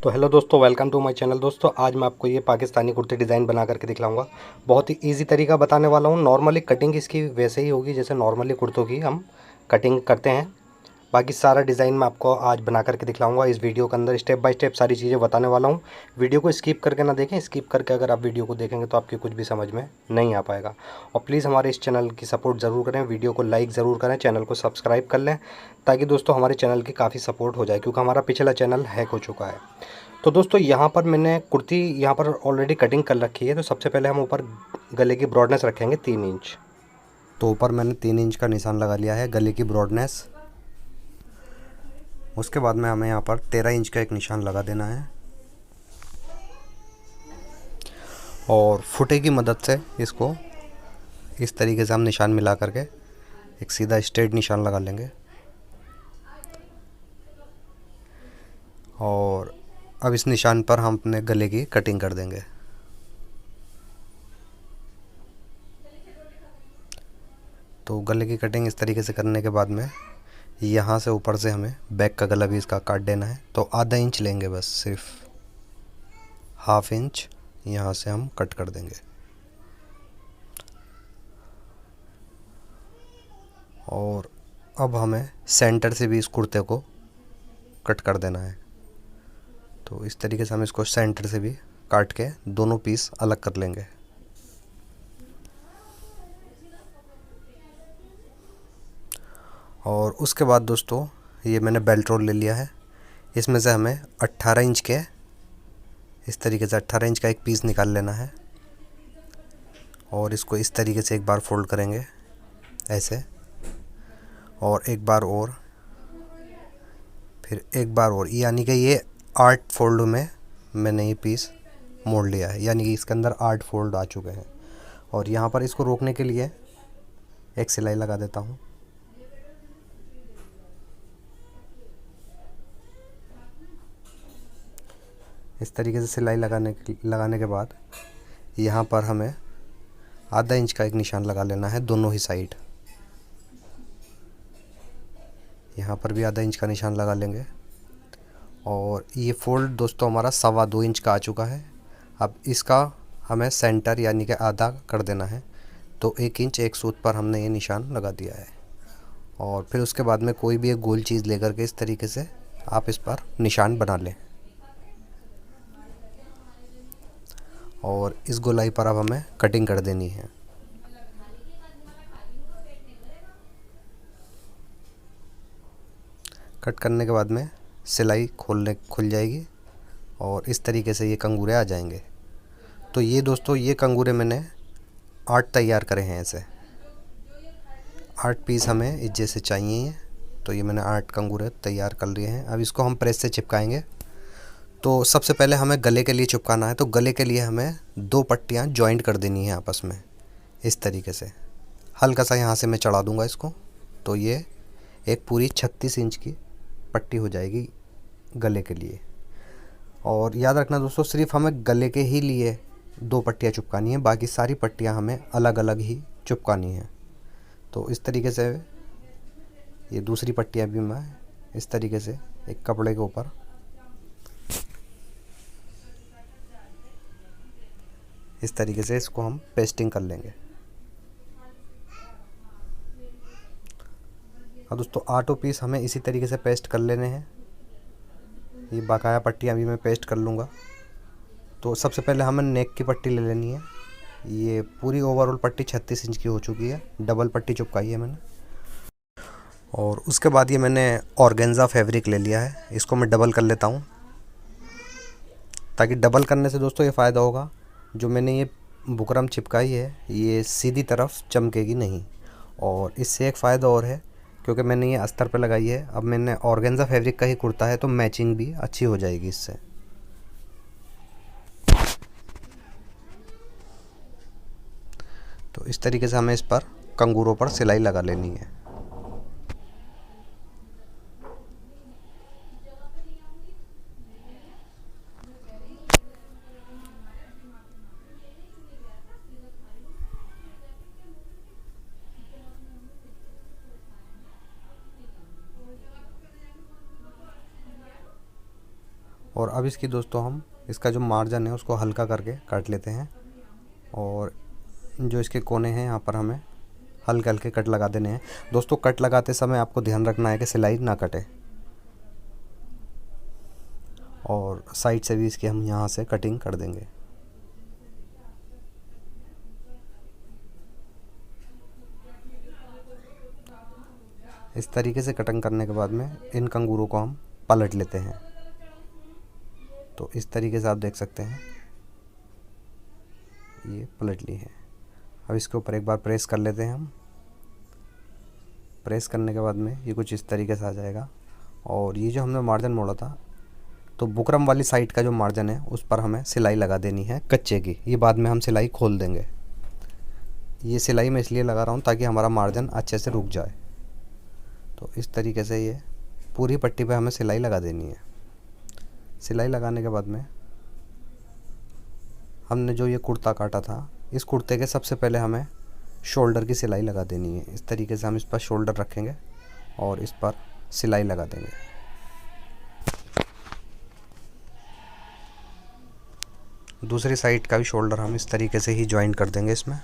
तो हेलो दोस्तों, welcome to my channel. दोस्तों आज मैं आपको ये पाकिस्तानी कुर्ती डिज़ाइन बना करके दिखलाऊंगा। बहुत ही इजी तरीका बताने वाला हूँ। नॉर्मली कटिंग इसकी वैसे ही होगी जैसे नॉर्मली कुर्तों की हम कटिंग करते हैं। बाकी सारा डिज़ाइन मैं आपको आज बना करके दिखलाऊंगा। इस वीडियो के अंदर स्टेप बाय स्टेप सारी चीज़ें बताने वाला हूँ। वीडियो को स्किप करके ना देखें। स्किप करके अगर आप वीडियो को देखेंगे तो आपकी कुछ भी समझ में नहीं आ पाएगा। और प्लीज़ हमारे इस चैनल की सपोर्ट ज़रूर करें, वीडियो को लाइक ज़रूर करें, चैनल को सब्सक्राइब कर लें ताकि दोस्तों हमारे चैनल की काफ़ी सपोर्ट हो जाए, क्योंकि हमारा पिछला चैनल हैक हो चुका है। तो दोस्तों यहाँ पर मैंने कुर्ती यहाँ पर ऑलरेडी कटिंग कर रखी है। तो सबसे पहले हम ऊपर गले की ब्रॉडनेस रखेंगे 3 इंच। तो ऊपर मैंने 3 इंच का निशान लगा लिया है गले की ब्रॉडनेस। उसके बाद में हमें यहाँ पर 13 इंच का एक निशान लगा देना है और फुटे की मदद से इसको इस तरीके से हम निशान मिला करके एक सीधा स्ट्रेट निशान लगा लेंगे। और अब इस निशान पर हम अपने गले की कटिंग कर देंगे। तो गले की कटिंग इस तरीके से करने के बाद में यहाँ से ऊपर से हमें बैक का गला भी इसका काट देना है। तो आधा इंच लेंगे, बस सिर्फ हाफ इंच यहाँ से हम कट कर देंगे। और अब हमें सेंटर से भी इस कुर्ते को कट कर देना है। तो इस तरीके से हम इसको सेंटर से भी काट के दोनों पीस अलग कर लेंगे। और उसके बाद दोस्तों ये मैंने बेल्ट रोल ले लिया है। इसमें से हमें 18 इंच के इस तरीके से 18 इंच का एक पीस निकाल लेना है। और इसको इस तरीके से एक बार फोल्ड करेंगे ऐसे, और एक बार और, फिर एक बार और, यानी कि ये 8 फोल्ड में मैंने ये पीस मोड़ लिया है, यानी कि इसके अंदर 8 फोल्ड आ चुके हैं। और यहाँ पर इसको रोकने के लिए एक सिलाई लगा देता हूँ। इस तरीके से सिलाई लगाने के बाद यहाँ पर हमें आधा इंच का एक निशान लगा लेना है दोनों ही साइड। यहाँ पर भी आधा इंच का निशान लगा लेंगे। और ये फोल्ड दोस्तों हमारा 2.25 इंच का आ चुका है। अब इसका हमें सेंटर यानी कि आधा कर देना है। तो 1 इंच एक सूत पर हमने ये निशान लगा दिया है। और फिर उसके बाद में कोई भी एक गोल चीज़ लेकर के इस तरीके से आप इस पर निशान बना लें। और इस गोलाई पर अब हमें कटिंग कर देनी है। कट करने के बाद में सिलाई खुल जाएगी और इस तरीके से ये कंगूरे आ जाएंगे। तो ये दोस्तों ये कंगूरे मैंने 8 तैयार करे हैं। ऐसे 8 पीस हमें इस जैसे चाहिए। तो ये मैंने 8 कंगूरे तैयार कर लिए हैं। अब इसको हम प्रेस से चिपकाएंगे। तो सबसे पहले हमें गले के लिए चिपकाना है। तो गले के लिए हमें 2 पट्टियाँ जॉइंट कर देनी है आपस में इस तरीके से। हल्का सा यहाँ से मैं चढ़ा दूँगा इसको। तो ये एक पूरी 36 इंच की पट्टी हो जाएगी गले के लिए। और याद रखना दोस्तों, सिर्फ हमें गले के ही लिए 2 पट्टियाँ चिपकानी है, बाकी सारी पट्टियाँ हमें अलग अलग ही चिपकानी है। तो इस तरीके से ये दूसरी पट्टियाँ भी मैं इस तरीके से एक कपड़े के ऊपर इस तरीके से इसको हम पेस्टिंग कर लेंगे। और दोस्तों 8 पीस हमें इसी तरीके से पेस्ट कर लेने हैं। ये बकाया पट्टियाँ भी मैं पेस्ट कर लूँगा। तो सबसे पहले हमें नेक की पट्टी ले लेनी है। ये पूरी ओवरऑल पट्टी 36 इंच की हो चुकी है। डबल पट्टी चिपकाई है मैंने। और उसके बाद ये मैंने ऑर्गेन्जा फैब्रिक ले लिया है। इसको मैं डबल कर लेता हूँ, ताकि डबल करने से दोस्तों ये फ़ायदा होगा, जो मैंने ये बुकरम चिपकाई है ये सीधी तरफ चमकेगी नहीं। और इससे एक फ़ायदा और है, क्योंकि मैंने ये अस्तर पे लगाई है। अब मैंने ऑर्गेन्जा फैब्रिक का ही कुर्ता है तो मैचिंग भी अच्छी हो जाएगी इससे। तो इस तरीके से हमें इस पर कंगूरों पर सिलाई लगा लेनी है। और अब इसकी दोस्तों हम इसका जो मार्जिन है उसको हल्का करके काट लेते हैं। और जो इसके कोने हैं यहाँ पर हमें हल्के हल्के कट लगा देने हैं। दोस्तों कट लगाते समय आपको ध्यान रखना है कि सिलाई ना कटे। और साइड से भी इसकी हम यहाँ से कटिंग कर देंगे। इस तरीके से कटिंग करने के बाद में इन कंगूरों को हम पलट लेते हैं। तो इस तरीके से आप देख सकते हैं ये पलट ली है। अब इसके ऊपर एक बार प्रेस कर लेते हैं हम। प्रेस करने के बाद में ये कुछ इस तरीके से आ जाएगा। और ये जो हमने मार्जिन मोड़ा था, तो बुकरम वाली साइड का जो मार्जिन है उस पर हमें सिलाई लगा देनी है कच्चे की। ये बाद में हम सिलाई खोल देंगे। ये सिलाई मैं इसलिए लगा रहा हूँ ताकि हमारा मार्जिन अच्छे से रुक जाए। तो इस तरीके से ये पूरी पट्टी पे हमें सिलाई लगा देनी है। सिलाई लगाने के बाद में हमने जो ये कुर्ता काटा था, इस कुर्ते के सबसे पहले हमें शोल्डर की सिलाई लगा देनी है। इस तरीके से हम इस पर शोल्डर रखेंगे और इस पर सिलाई लगा देंगे। दूसरी साइड का भी शोल्डर हम इस तरीके से ही ज्वाइन कर देंगे इसमें।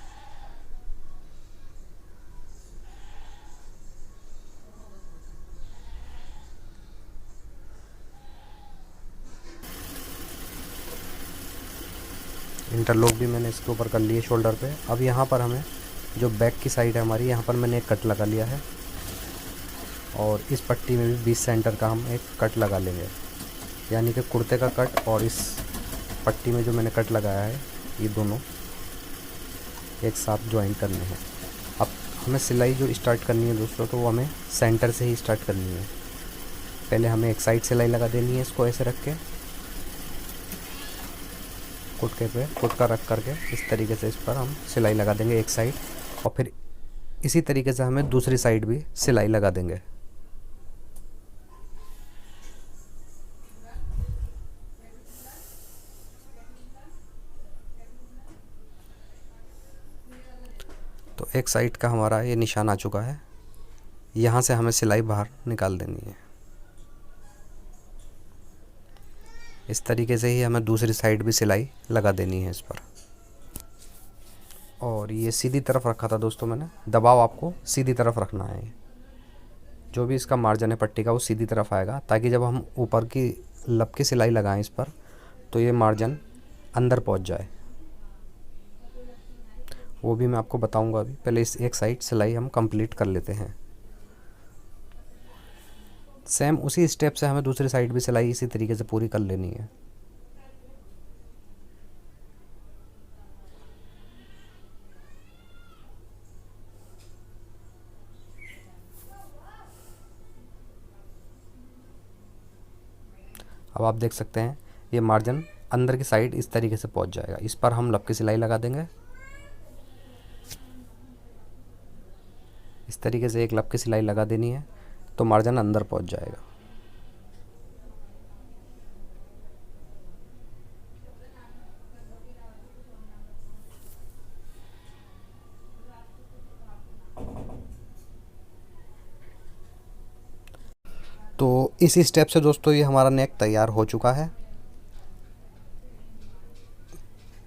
इंटरलॉक भी मैंने इसके ऊपर कर लिए शोल्डर पे। अब यहाँ पर हमें जो बैक की साइड है हमारी, यहाँ पर मैंने एक कट लगा लिया है। और इस पट्टी में भी 20 सेंटर का हम एक कट लगा लेंगे, यानी कि कुर्ते का कट और इस पट्टी में जो मैंने कट लगाया है ये दोनों एक साथ ज्वाइन करने हैं। अब हमें सिलाई जो स्टार्ट करनी है दोस्तों, तो वो हमें सेंटर से ही स्टार्ट करनी है। पहले हमें एक साइड सिलाई लगा देनी है इसको ऐसे रख के, कुटके पे कुटका रख करके इस तरीके से इस पर हम सिलाई लगा देंगे एक साइड। और फिर इसी तरीके से हमें दूसरी साइड भी सिलाई लगा देंगे। तो एक साइड का हमारा ये निशान आ चुका है। यहाँ से हमें सिलाई बाहर निकाल देनी है। इस तरीके से ही हमें दूसरी साइड भी सिलाई लगा देनी है इस पर। और ये सीधी तरफ रखा था दोस्तों मैंने, दबाव आपको सीधी तरफ रखना है। जो भी इसका मार्जिन है पट्टी का वो सीधी तरफ आएगा, ताकि जब हम ऊपर की लब की सिलाई लगाएं इस पर तो ये मार्जिन अंदर पहुंच जाए। वो भी मैं आपको बताऊंगा अभी। पहले इस एक साइड सिलाई हम कंप्लीट कर लेते हैं। सेम उसी स्टेप से हमें दूसरी साइड भी सिलाई इसी तरीके से पूरी कर लेनी है। अब आप देख सकते हैं ये मार्जिन अंदर की साइड इस तरीके से पहुंच जाएगा। इस पर हम लब की सिलाई लगा देंगे। इस तरीके से एक लब की सिलाई लगा देनी है तो मार्जिन अंदर पहुंच जाएगा। तो इस स्टेप से दोस्तों ये हमारा नेक तैयार हो चुका है।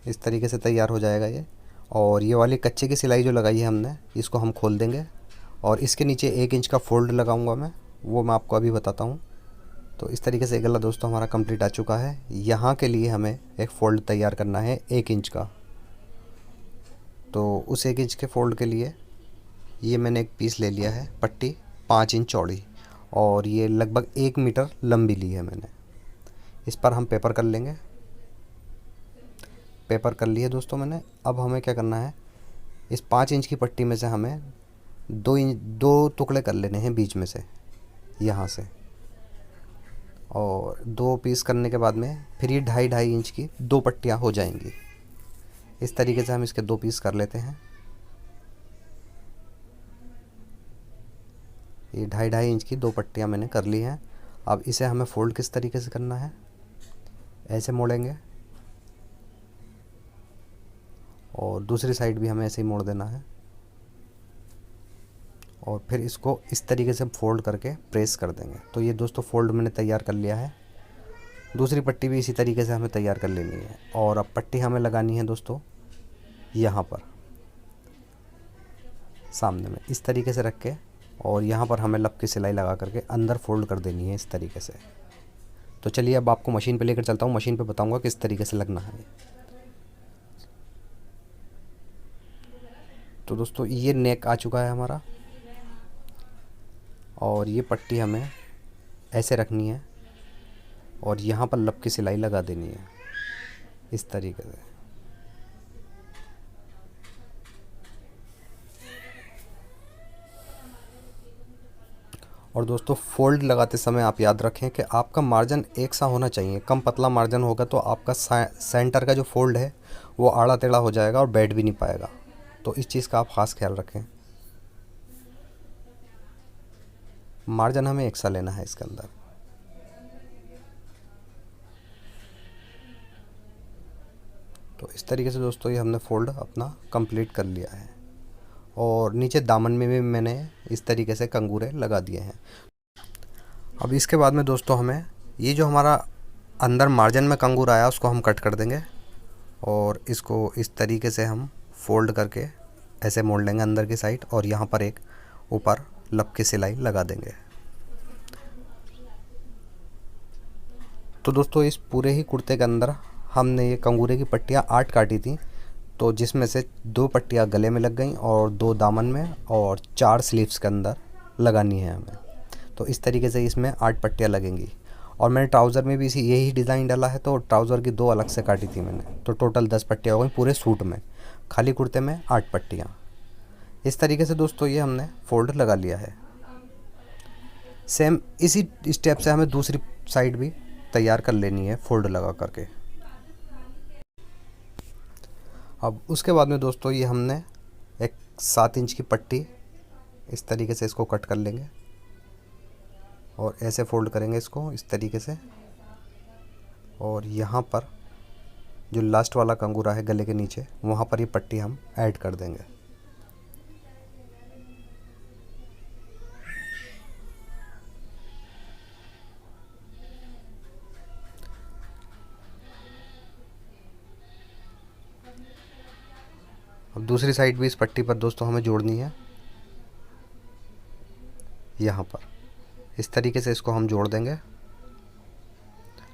इस तरीके से तैयार हो जाएगा ये। और ये वाली कच्चे की सिलाई जो लगाई है हमने, इसको हम खोल देंगे और इसके नीचे 1 इंच का फोल्ड लगाऊंगा मैं, वो मैं आपको अभी बताता हूँ। तो इस तरीके से गला दोस्तों हमारा कंप्लीट आ चुका है। यहाँ के लिए हमें एक फ़ोल्ड तैयार करना है 1 इंच का। तो उस 1 इंच के फ़ोल्ड के लिए ये मैंने एक पीस ले लिया है, पट्टी 5 इंच चौड़ी, और ये लगभग 1 मीटर लंबी ली है मैंने। इस पर हम पेपर कर लेंगे। पेपर कर लिए दोस्तों मैंने। अब हमें क्या करना है, इस 5 इंच की पट्टी में से हमें 2 टुकड़े कर लेने हैं बीच में से, यहाँ से। और 2 पीस करने के बाद में फिर ये 2.5 इंच की 2 पट्टियाँ हो जाएंगी। इस तरीके से हम इसके 2 पीस कर लेते हैं। ये 2.5 इंच की 2 पट्टियाँ मैंने कर ली हैं। अब इसे हमें फ़ोल्ड किस तरीके से करना है, ऐसे मोड़ेंगे और दूसरी साइड भी हमें ऐसे ही मोड़ देना है। और फिर इसको इस तरीके से फोल्ड करके प्रेस कर देंगे। तो ये दोस्तों फ़ोल्ड मैंने तैयार कर लिया है। दूसरी पट्टी भी इसी तरीके से हमें तैयार कर लेनी है। और अब पट्टी हमें लगानी है दोस्तों यहाँ पर सामने में इस तरीके से रख के, और यहाँ पर हमें लब की सिलाई लगा करके अंदर फोल्ड कर देनी है इस तरीके से। तो चलिए अब आपको मशीन पे लेकर चलता हूँ, मशीन पे बताऊँगा किस तरीके से लगना है। तो दोस्तों ये नेक आ चुका है हमारा, और ये पट्टी हमें ऐसे रखनी है और यहाँ पर लब की सिलाई लगा देनी है इस तरीके से। और दोस्तों फोल्ड लगाते समय आप याद रखें कि आपका मार्जिन एक सा होना चाहिए। कम पतला मार्जिन होगा तो आपका सेंटर का जो फोल्ड है वो आड़ा टेढ़ा हो जाएगा और बैठ भी नहीं पाएगा। तो इस चीज़ का आप ख़ास ख्याल रखें। मार्जिन हमें एक सा लेना है इसके अंदर। तो इस तरीके से दोस्तों ये हमने फ़ोल्ड अपना कंप्लीट कर लिया है, और नीचे दामन में भी मैंने इस तरीके से कंगूरे लगा दिए हैं। अब इसके बाद में दोस्तों हमें ये जो हमारा अंदर मार्जिन में कंगूर आया उसको हम कट कर देंगे, और इसको इस तरीके से हम फोल्ड करके ऐसे मोड़ लेंगे अंदर की साइड, और यहाँ पर एक ऊपर लब की सिलाई लगा देंगे। तो दोस्तों इस पूरे ही कुर्ते के अंदर हमने ये कंगूरे की पट्टियाँ 8 काटी थी, तो जिसमें से 2 पट्टियाँ गले में लग गई और 2 दामन में और 4 स्लीव्स के अंदर लगानी है हमें। तो इस तरीके से इसमें 8 पट्टियाँ लगेंगी। और मैंने ट्राउज़र में भी इसी यही डिज़ाइन डाला है, तो ट्राउज़र की 2 अलग से काटी थी मैंने, तो टोटल 10 पट्टियाँ हो गई पूरे सूट में। खाली कुर्ते में 8 पट्टियाँ। इस तरीके से दोस्तों ये हमने फोल्ड लगा लिया है। सेम इसी स्टेप से हमें दूसरी साइड भी तैयार कर लेनी है फोल्ड लगा करके। अब उसके बाद में दोस्तों ये हमने एक 7 इंच की पट्टी इस तरीके से इसको कट कर लेंगे, और ऐसे फोल्ड करेंगे इसको इस तरीके से, और यहाँ पर जो लास्ट वाला कंगूरा है गले के नीचे वहाँ पर ये पट्टी हम ऐड कर देंगे। अब दूसरी साइड भी इस पट्टी पर दोस्तों हमें जोड़नी है। यहाँ पर इस तरीके से इसको हम जोड़ देंगे,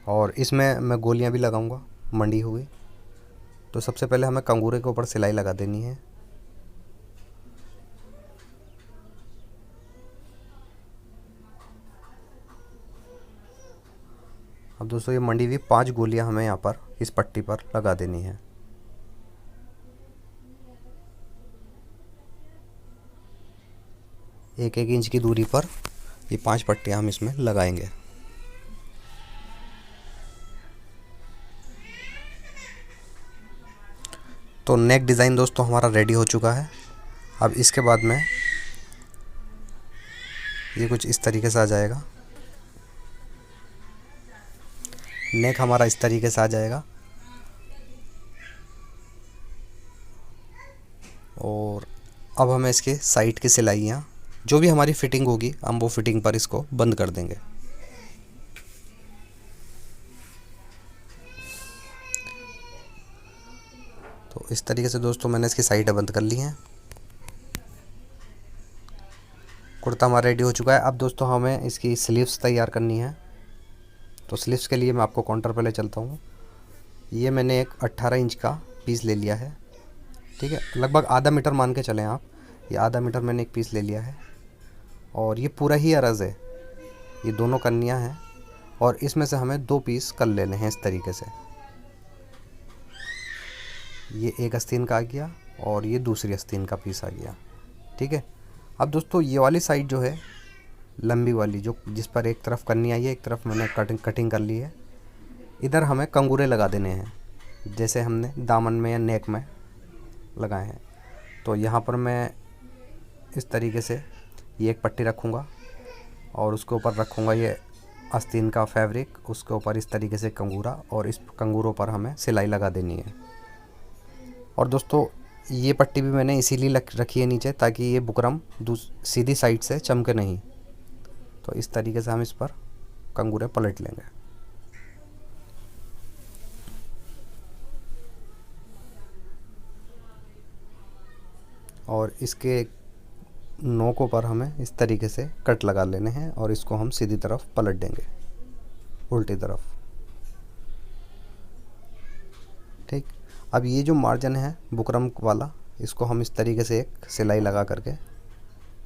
और इसमें मैं गोलियां भी लगाऊंगा मंडी हुई। तो सबसे पहले हमें कंगूरे के ऊपर सिलाई लगा देनी है। अब दोस्तों ये मंडी हुई 5 गोलियां हमें यहाँ पर इस पट्टी पर लगा देनी है। एक इंच की दूरी पर ये 5 पट्टियाँ हम इसमें लगाएंगे। तो नेक डिज़ाइन दोस्तों हमारा रेडी हो चुका है। अब इसके बाद में ये कुछ इस तरीके से आ जाएगा। नेक हमारा इस तरीके से आ जाएगा, और अब हमें इसके साइड की सिलाइयाँ जो भी हमारी फिटिंग होगी हम वो फिटिंग पर इसको बंद कर देंगे। तो इस तरीके से दोस्तों मैंने इसकी साइडें बंद कर ली हैं। कुर्ता हमारा रेडी हो चुका है। अब दोस्तों हमें इसकी स्लीव्स तैयार करनी है। तो स्लीव्स के लिए मैं आपको काउंटर पर ले चलता हूँ। ये मैंने एक 18 इंच का पीस ले लिया है, ठीक है, लगभग आधा मीटर मान के चलें आप। ये आधा मीटर मैंने एक पीस ले लिया है, और ये पूरा ही अरज़ है, ये दोनों कन्नियाँ हैं, और इसमें से हमें 2 पीस कर लेने हैं इस तरीके से। ये एक आस्तीन का आ गया और ये दूसरी आस्तीन का पीस आ गया, ठीक है। अब दोस्तों ये वाली साइड जो है लंबी वाली, जो जिस पर एक तरफ कन्नी आई है एक तरफ मैंने कटिंग कर ली है, इधर हमें कंगूरे लगा देने हैं जैसे हमने दामन में या नेक में लगाए हैं। तो यहाँ पर मैं इस तरीके से ये एक पट्टी रखूँगा, और उसके ऊपर रखूँगा ये आस्तीन का फैब्रिक, उसके ऊपर इस तरीके से कंगूरा, और इस कंगूरों पर हमें सिलाई लगा देनी है। और दोस्तों ये पट्टी भी मैंने इसीलिए रखी है नीचे, ताकि ये बुकरम सीधी साइड से चमके नहीं। तो इस तरीके से हम इस पर कंगूरे पलट लेंगे। और इसके नोकों पर हमें इस तरीके से कट लगा लेने हैं और इसको हम सीधी तरफ पलट देंगे, उल्टी तरफ। ठीक। अब ये जो मार्जिन है बुकरम वाला, इसको हम इस तरीके से एक सिलाई लगा करके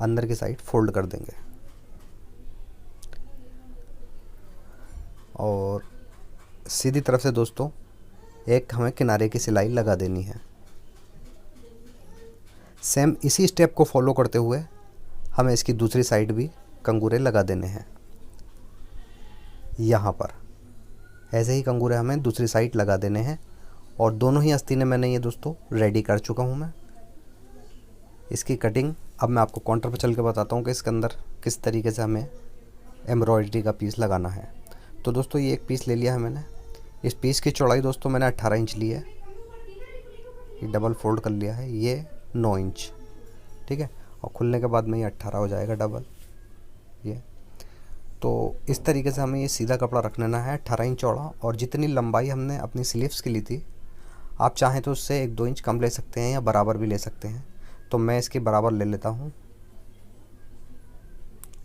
अंदर की साइड फोल्ड कर देंगे और सीधी तरफ से दोस्तों एक हमें किनारे की सिलाई लगा देनी है। सेम इसी स्टेप को फॉलो करते हुए हमें इसकी दूसरी साइड भी कंगूरे लगा देने हैं। यहाँ पर ऐसे ही कंगूरे हमें दूसरी साइड लगा देने हैं और दोनों ही आस्तीनें मैंने ये दोस्तों रेडी कर चुका हूँ मैं। इसकी कटिंग अब मैं आपको काउंटर पर चल के बताता हूँ कि इसके अंदर किस तरीके से हमें एम्ब्रॉयडरी का पीस लगाना है। तो दोस्तों ये एक पीस ले लिया है मैंने। इस पीस की चौड़ाई दोस्तों मैंने 18 इंच ली है। ये डबल फोल्ड कर लिया है, ये 9 इंच। ठीक है, और खुलने के बाद में ये 18 हो जाएगा डबल। ये तो इस तरीके से हमें ये सीधा कपड़ा रख लेना है 18 इंच चौड़ा। और जितनी लंबाई हमने अपनी स्लीव्स की ली थी, आप चाहें तो उससे 1-2 इंच कम ले सकते हैं या बराबर भी ले सकते हैं। तो मैं इसके बराबर ले लेता हूँ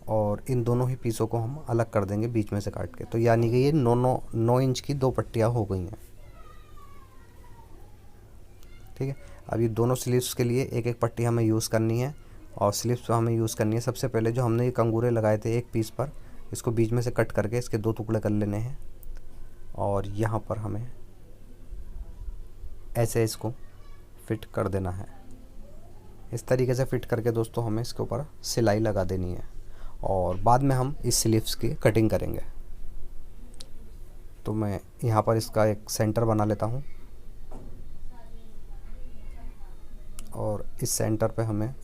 और इन दोनों ही पीसों को हम अलग कर देंगे बीच में से काट के। तो यानी कि ये 9 इंच की 2 पट्टियाँ हो गई हैं। ठीक है, अब ये दोनों स्लीव्स के लिए एक एक पट्टी हमें यूज़ करनी है और स्लीव्स हमें यूज़ करनी है। सबसे पहले जो हमने ये कंगूरे लगाए थे एक पीस पर, इसको बीच में से कट करके इसके 2 टुकड़े कर लेने हैं और यहाँ पर हमें ऐसे इसको फिट कर देना है। इस तरीके से फिट करके दोस्तों हमें इसके ऊपर सिलाई लगा देनी है और बाद में हम इस स्लीव्स की कटिंग करेंगे। तो मैं यहाँ पर इसका एक सेंटर बना लेता हूँ और इस सेंटर पे हमें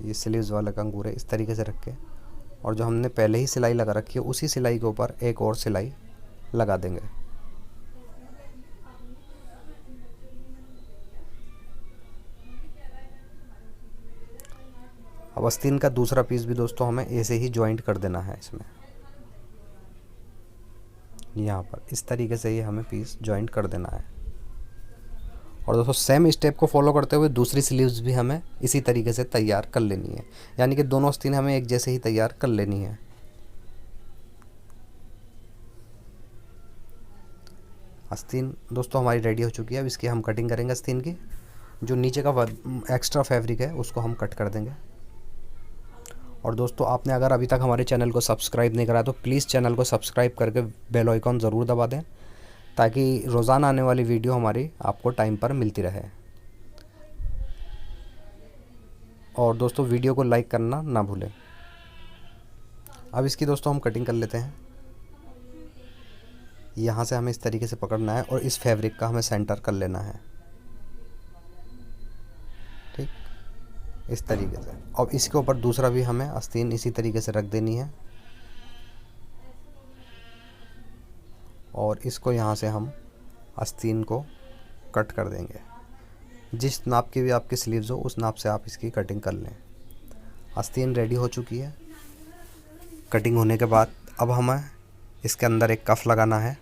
ये स्लीव्स वाले कंगूरे इस तरीके से रख के और जो हमने पहले ही सिलाई लगा रखी है उसी सिलाई के ऊपर एक और सिलाई लगा देंगे। अब आस्तीन का दूसरा पीस भी दोस्तों हमें ऐसे ही ज्वाइंट कर देना है इसमें। यहाँ पर इस तरीके से ये हमें पीस ज्वाइंट कर देना है और दोस्तों सेम स्टेप को फॉलो करते हुए दूसरी स्लीव्स भी हमें इसी तरीके से तैयार कर लेनी है। यानी कि दोनों आस्तीन हमें एक जैसे ही तैयार कर लेनी है। आस्तीन दोस्तों हमारी रेडी हो चुकी है। अब इसकी हम कटिंग करेंगे। आस्तीन की जो नीचे का एक्स्ट्रा फैब्रिक है उसको हम कट कर देंगे। और दोस्तों आपने अगर अभी तक हमारे चैनल को सब्सक्राइब नहीं करा तो प्लीज़ चैनल को सब्सक्राइब करके बेल आइकॉन ज़रूर दबा दें ताकि रोज़ाना आने वाली वीडियो हमारी आपको टाइम पर मिलती रहे। और दोस्तों वीडियो को लाइक करना ना भूलें। अब इसकी दोस्तों हम कटिंग कर लेते हैं। यहाँ से हमें इस तरीके से पकड़ना है और इस फैब्रिक का हमें सेंटर कर लेना है। ठीक, इस तरीके से। और इसके ऊपर दूसरा भी हमें आस्तीन इसी तरीके से रख देनी है और इसको यहाँ से हम आस्तीन को कट कर देंगे। जिस नाप की भी आपकी स्लीव्स हो उस नाप से आप इसकी कटिंग कर लें। आस्तीन रेडी हो चुकी है। कटिंग होने के बाद अब हमें इसके अंदर एक कफ लगाना है।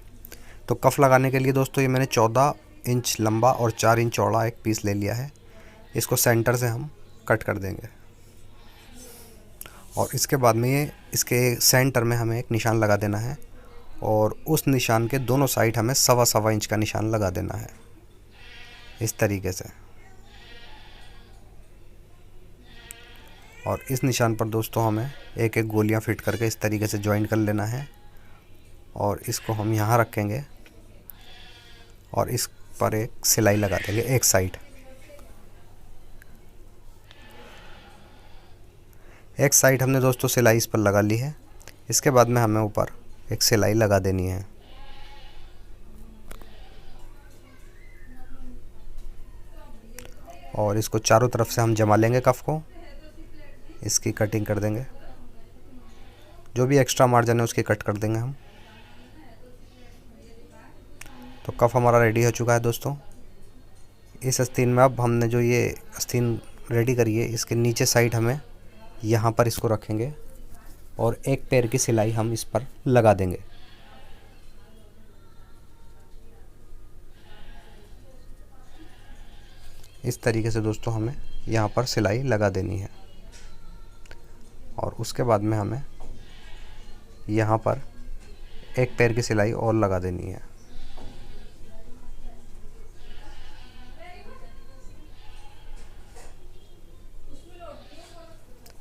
तो कफ लगाने के लिए दोस्तों ये मैंने 14 इंच लंबा और 4 इंच चौड़ा एक पीस ले लिया है। इसको सेंटर से हम कट कर देंगे और इसके बाद में ये इसके सेंटर में हमें एक निशान लगा देना है और उस निशान के दोनों साइड हमें 1.25 इंच का निशान लगा देना है इस तरीके से। और इस निशान पर दोस्तों हमें एक एक गोलियां फिट करके इस तरीके से ज्वाइन कर लेना है और इसको हम यहाँ रखेंगे और इस पर एक सिलाई लगा देंगे एक साइड। एक साइड हमने दोस्तों सिलाई इस पर लगा ली है। इसके बाद में हमें ऊपर एक सिलाई लगा देनी है। और इसको चारों तरफ से हम जमा लेंगे कफ को। इसकी कटिंग कर देंगे, जो भी एक्स्ट्रा मार्जिन है उसकी कट कर देंगे हम। तो कफ हमारा रेडी हो चुका है दोस्तों। इस आस्तीन में अब हमने जो ये आस्तीन रेडी करी है इसके नीचे साइड हमें यहाँ पर इसको रखेंगे और एक पैर की सिलाई हम इस पर लगा देंगे। इस तरीके से दोस्तों हमें यहाँ पर सिलाई लगा देनी है। और उसके बाद में हमें यहाँ पर एक पैर की सिलाई और लगा देनी है।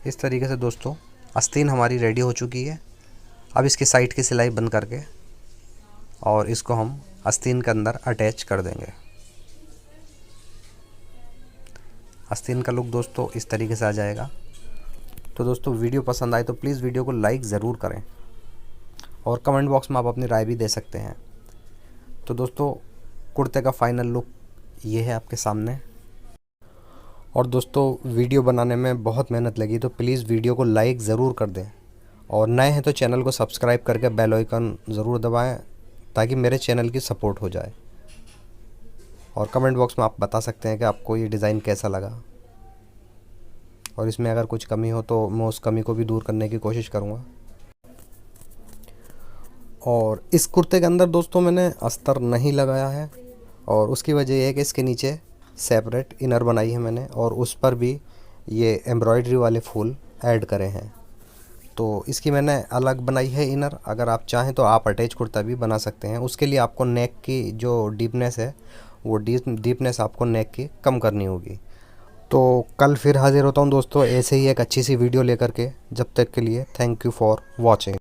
इस तरीके से दोस्तों आस्तीन हमारी रेडी हो चुकी है। अब इसकी साइड की सिलाई बंद करके और इसको हम आस्तीन के अंदर अटैच कर देंगे। आस्तीन का लुक दोस्तों इस तरीके से आ जाएगा। तो दोस्तों वीडियो पसंद आए तो प्लीज़ वीडियो को लाइक ज़रूर करें और कमेंट बॉक्स में आप अपनी राय भी दे सकते हैं। तो दोस्तों कुर्ते का फाइनल लुक ये है आपके सामने। और दोस्तों वीडियो बनाने में बहुत मेहनत लगी, तो प्लीज़ वीडियो को लाइक ज़रूर कर दें और नए हैं तो चैनल को सब्सक्राइब करके बेल आइकन ज़रूर दबाएं ताकि मेरे चैनल की सपोर्ट हो जाए। और कमेंट बॉक्स में आप बता सकते हैं कि आपको ये डिज़ाइन कैसा लगा और इसमें अगर कुछ कमी हो तो मैं उस कमी को भी दूर करने की कोशिश करूँगा। और इस कुर्ते के अंदर दोस्तों मैंने अस्तर नहीं लगाया है और उसकी वजह यह है कि इसके नीचे सेपरेट इनर बनाई है मैंने और उस पर भी ये एम्ब्रॉयडरी वाले फूल ऐड करे हैं। तो इसकी मैंने अलग बनाई है इनर। अगर आप चाहें तो आप अटैच कुर्ता भी बना सकते हैं। उसके लिए आपको नेक की जो डीपनेस है वो डीपनेस आपको नेक की कम करनी होगी। तो कल फिर हाजिर होता हूँ दोस्तों ऐसे ही एक अच्छी सी वीडियो लेकर के। जब तक के लिए थैंक यू फॉर वॉचिंग।